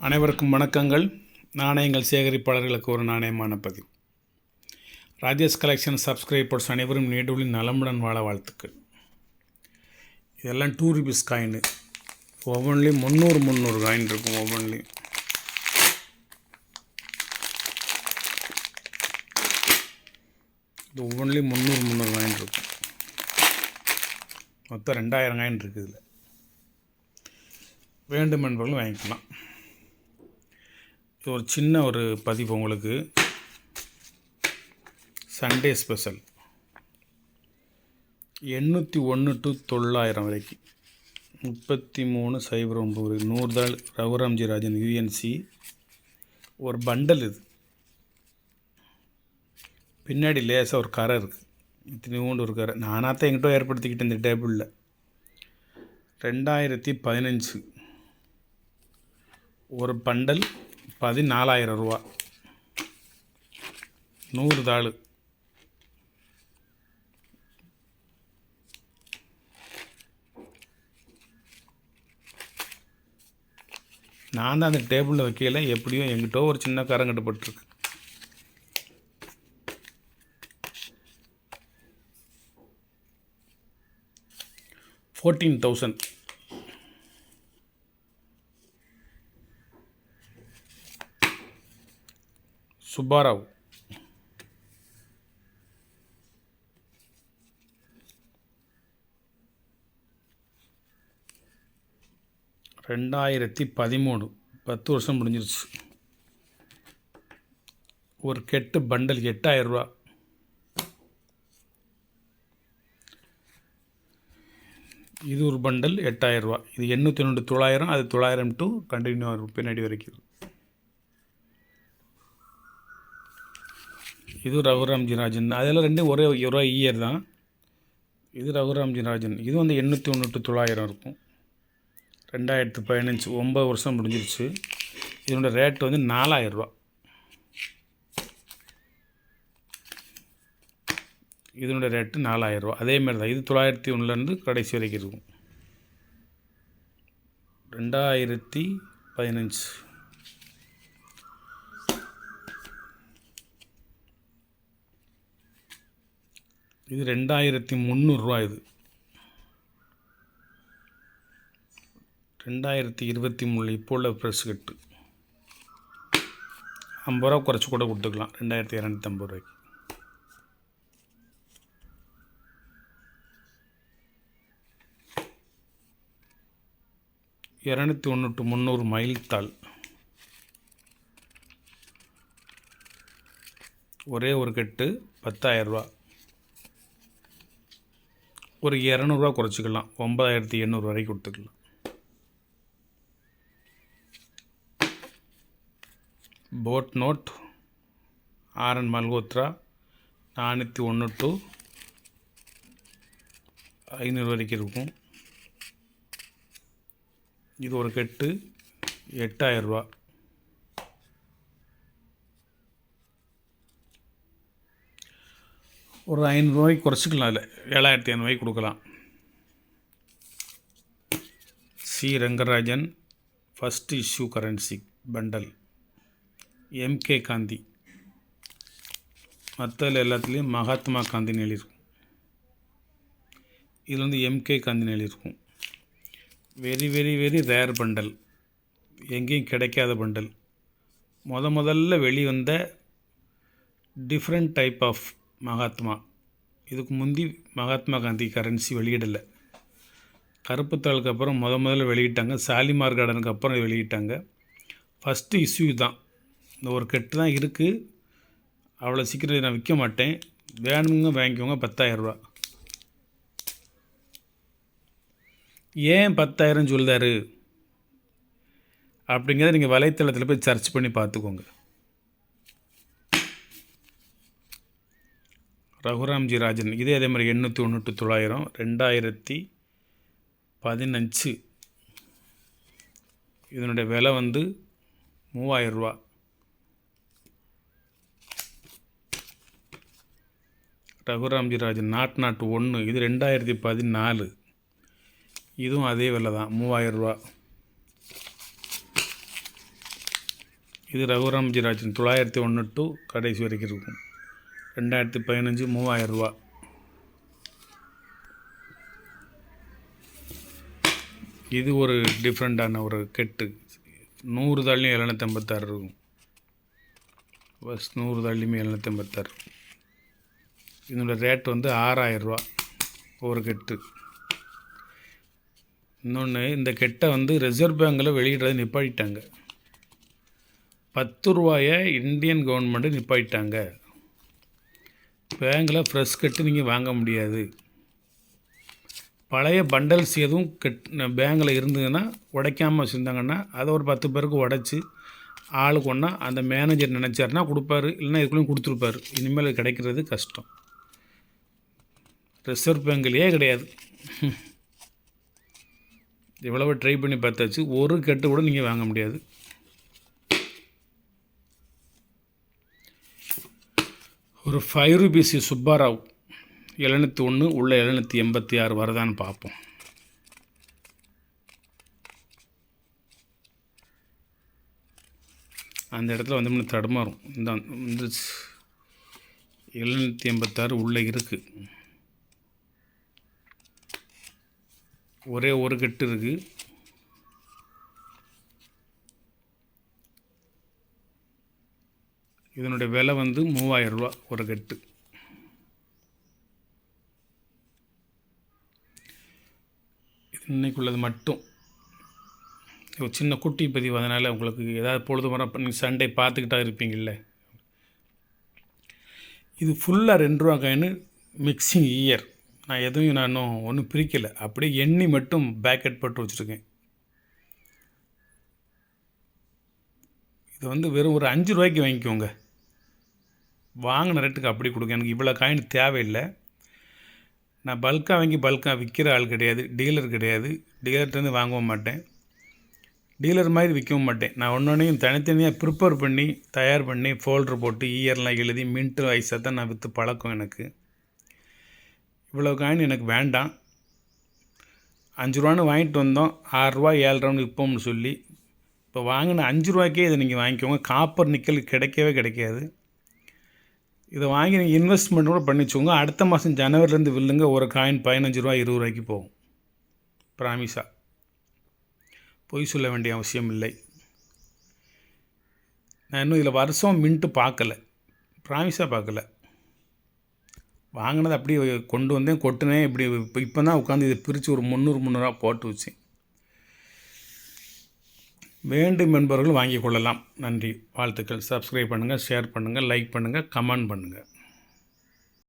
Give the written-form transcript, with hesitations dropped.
அனைவருக்கும் வணக்கங்கள். நாணயங்கள் சேகரிப்பாளர்களுக்கு ஒரு நாணயமான பதிவு. ராஜேஷ் கலெக்ஷன் சப்ஸ்கிரைபர்ஸ் அனைவரும் நீடூழி நலமுடன் வாழ வாழ்த்துக்கள். இதெல்லாம் 2 rupees காயின். ஒவ்வொன்றிலையும் 300 காயின் இருக்கும். ஒவ்வொன்றிலையும் இது ஒவ்வொன்றிலையும் 300 காயின் இருக்கும். மொத்தம் 2000 காயின் இருக்குது. இதில் வேண்டும் என்பவர்கள் வாங்கிக்கலாம். இது ஒரு சின்ன ஒரு பதிவு உங்களுக்கு. சண்டே ஸ்பெஷல் 801 to 900 வரைக்கும் 3309 100 தாள் ரகுராம்ஜி ராஜன் யூஎன்சி ஒரு பண்டல். இது பின்னாடி லேசாக ஒரு கரை இருக்குது. இத்தனையோண்டு ஒரு கரை நானாக தான் எங்கிட்ட ஏற்படுத்திக்கிட்டேன். இந்த டேபிளில் 2015 ஒரு பண்டல் 14,000 ரூபா 100 தாள். நான் தான் அந்த டேபிளில் வைக்கல, எப்படியோ எங்கிட்ட ஒரு சின்ன கரங்கட்டுப்பட்டுருக்கு. $14,000 சுப்பாராவ். $2013 10 வருஷம் முடிஞ்சிருச்சு. ஒரு கெட்டு பண்டல் 8,000 ரூபா. இது ஒரு பண்டல் 8,000 ரூபா. இது 801 900. அது 900 to கண்டினியூ வரும் பின்னாடி வரைக்கும். இது ரகுராம்ஜி ராஜன். அதெல்லாம் ரெண்டும் ஒரே இயர் தான். இது ரகுராம்ஜி ராஜன். இது வந்து 801 to 900 இருக்கும். 2015 9 வருஷம் முடிஞ்சிருச்சு. இதனோட ரேட் வந்து 4,000 ரூபா. இதனோட ரேட்டு 4,000 ரூபா. அதேமாதிரி தான். இது 901 கடைசி வரைக்கும் இருக்கும். 2015 இது 2,300 ரூபா. இது 2023 இப்போ உள்ள ப்ரெஸ் கட்டு 50 ரூபா குறைச்சி கூட கொடுத்துக்கலாம். 2,250 ரூபாய்க்கு. $201 to 300 மைல் தாள். ஒரே ஒரு கட்டு 10,000 ரூபா. ஒரு 200 ரூபா குறைச்சிக்கலாம். 9,800 வரைக்கும் கொடுத்துக்கலாம். போட் நோட் ஆர்என் மல்கோத்ரா 401 to 500 வரைக்கும் இருக்கும். இது ஒரு கட்டு 8,000 ரூபா. ஒரு 500 ரூபாய்க்கு குறைச்சிக்கலாம். அதில் 7,500 ரூபாய்க்கு கொடுக்கலாம். C Rangarajan first issue currency bundle. MK Gandhi. மற்றதில் எல்லாத்துலேயும் மகாத்மா காந்தின்னு எழுதியிருக்கும். இதில் வந்து எம்கே காந்தின்னு எழுதியிருக்கும். Very very very rare bundle. எங்கேயும் கிடைக்காத பண்டல். முதல்ல வெளிவந்த டிஃப்ரெண்ட் டைப் ஆஃப் மகாத்மா. இதுக்கு முந்தி மகாத்மா காந்தி கரன்சி வெளியிடலை. கருப்புத்தாளுக்கு அப்புறம் முதல்ல வெளியிட்டாங்க. சாலிமார் கார்டனுக்கு அப்புறம் வெளியிட்டாங்க. ஃபஸ்ட்டு இஷ்யூ தான். இந்த ஒரு கெட்டு தான் இருக்குது. அவ்வளோ சீக்கிரம் நான் விற்க மாட்டேன். வேணுங்க வாங்கிக்கோங்க. 10,000 ரூபா. ஏன் 10,000 சொல்லுதாரு அப்படிங்கிறத நீங்கள் வலைத்தளத்தில் போய் சர்ச் பண்ணி பார்த்துக்கோங்க. ரகுராம்ஜி ராஜன். இதே அதே மாதிரி 801 to 900 2015. இதனுடைய விலை வந்து 3,000 ரூபா. ரகுராம்ஜி ராஜன் நாட் 1. இது 2014. இதுவும் அதே விலை தான், 3000 ரூபா. இது ரகுராம்ஜி ராஜன் 901 டு கடைசி வரைக்கும் இருக்கும். 2015 3000 ரூபா. இது ஒரு டிஃப்ரெண்ட்டான ஒரு கெட்டு. 100 தாள்லையும் 756 இருக்கும். பஸ் 100 தாள்லையுமே 756 இருக்கும். இதனோட ரேட் வந்து 6000 ரூபா ஒரு கெட்டு. இன்னொன்று, இந்த கெட்டை வந்து ரிசர்வ் பேங்கில் வெளியிடுறது நிப்பாட்டிட்டாங்க. 10 ரூபாயை இந்தியன் கவர்மெண்ட்டு நிப்பாட்டிட்டாங்க. பேங்கில் ஃப்ரெஷ் கெட்டு நீங்கள் வாங்க முடியாது. பழைய பண்டல்ஸ் எதுவும் பேங்கில் இருந்ததுன்னா உடைக்காமல் வச்சுருந்தாங்கன்னா அதை ஒரு 10 பேருக்கு உடச்சி ஆளுக்கு ஒன்றா அந்த மேனேஜர் நினச்சாருன்னா கொடுப்பாரு, இல்லைன்னா இதுக்குள்ளேயும் கொடுத்துருப்பாரு. இனிமேல் கிடைக்கிறது கஷ்டம். ரிசர்வ் பேங்க்லேயே கிடையாது. எவ்வளவு ட்ரை பண்ணி பார்த்தாச்சு, ஒரு கெட்டு கூட நீங்கள் வாங்க முடியாது. ஒரு 5 ரூபீஸ் சுப்பாராவ் 701 உள்ள 786 வரதான்னு பார்ப்போம். அந்த இடத்துல வந்து இன்னும் தடுமாறும். இந்த 786 உள்ளே இருக்குது. ஒரே ஒரு கெட்டு இருக்குது. இதனுடைய விலை வந்து 3000 ரூபா ஒரு கெட்டு. இன்றைக்குள்ளது மட்டும் ஒரு சின்ன குட்டி பதிவு. அதனால் உங்களுக்கு ஏதாவது பொழுது வர நீங்கள் சண்டே பார்த்துக்கிட்டா இருப்பீங்கள்ல. இது ஃபுல்லாக 2 ரூபா காயின்னு மிக்சிங் இயர். நான் எதுவும் நான் இன்னும் ஒன்றும் பிரிக்கலை, அப்படியே எண்ணி மட்டும் பேக்கெட் போட்டு வச்சுருக்கேன். இது வந்து வெறும் ஒரு 5 ரூபாய்க்கு வாங்கிக்கோங்க. வாங்கின ரேட்டுக்கு அப்படி கொடுங்க. எனக்கு இவ்வளோ காயின் தேவையில்லை. நான் பல்காக வாங்கி பல்காக விற்கிற ஆள் கிடையாது, டீலர் கிடையாது. டீலர்கிட்டருந்து வாங்கவும் மாட்டேன், டீலர் மாதிரி விற்கவும் மாட்டேன். நான் ஒன்றொன்றையும் தனித்தனியாக ப்ரிப்பேர் பண்ணி தயார் பண்ணி ஃபோல்டர் போட்டு இயர்லாம் எழுதி மின்ட்டு வயசாக தான் நான் விற்று பழக்கம். எனக்கு இவ்வளோ காயின் எனக்கு வேண்டாம். 5 ரூபான்னு வாங்கிட்டு வந்தோம், 6 ரூபா 7 ரூபான்னு விற்போம்னு சொல்லி. இப்போ வாங்கின 5 ரூபாய்க்கே இதை நீங்கள் வாங்கிக்கோங்க. காப்பர் நிக்கல் கிடைக்கவே கிடைக்காது. இதை வாங்கி நீங்கள் இன்வெஸ்ட்மெண்ட் கூட பண்ணி வச்சுக்கோங்க. அடுத்த மாதம் ஜனவரிலேருந்து வில்லுங்க. ஒரு காயின் 15 ரூபா 20 ரூபாய்க்கு போகும். ப்ராமிஸாக, பொய் சொல்ல வேண்டிய அவசியம் இல்லை. நான் இன்னும் இதில் வருஷம் மின்ட்டு பார்க்கலை, ப்ராமிஸாக பார்க்கல. வாங்கினது அப்படியே கொண்டு வந்தேன், கொட்டினேன். இப்படி இப்போ தான் உட்காந்து இதை பிரித்து ஒரு 300 போட்டு வச்சேன். வேண்டும் என்பவர்கள் வாங்கி கொள்ளலாம். நன்றி, வாழ்த்துக்கள். சப்ஸ்கிரைப் பண்ணுங்கள், ஷேர் பண்ணுங்கள், லைக் பண்ணுங்கள், கமெண்ட் பண்ணுங்கள்.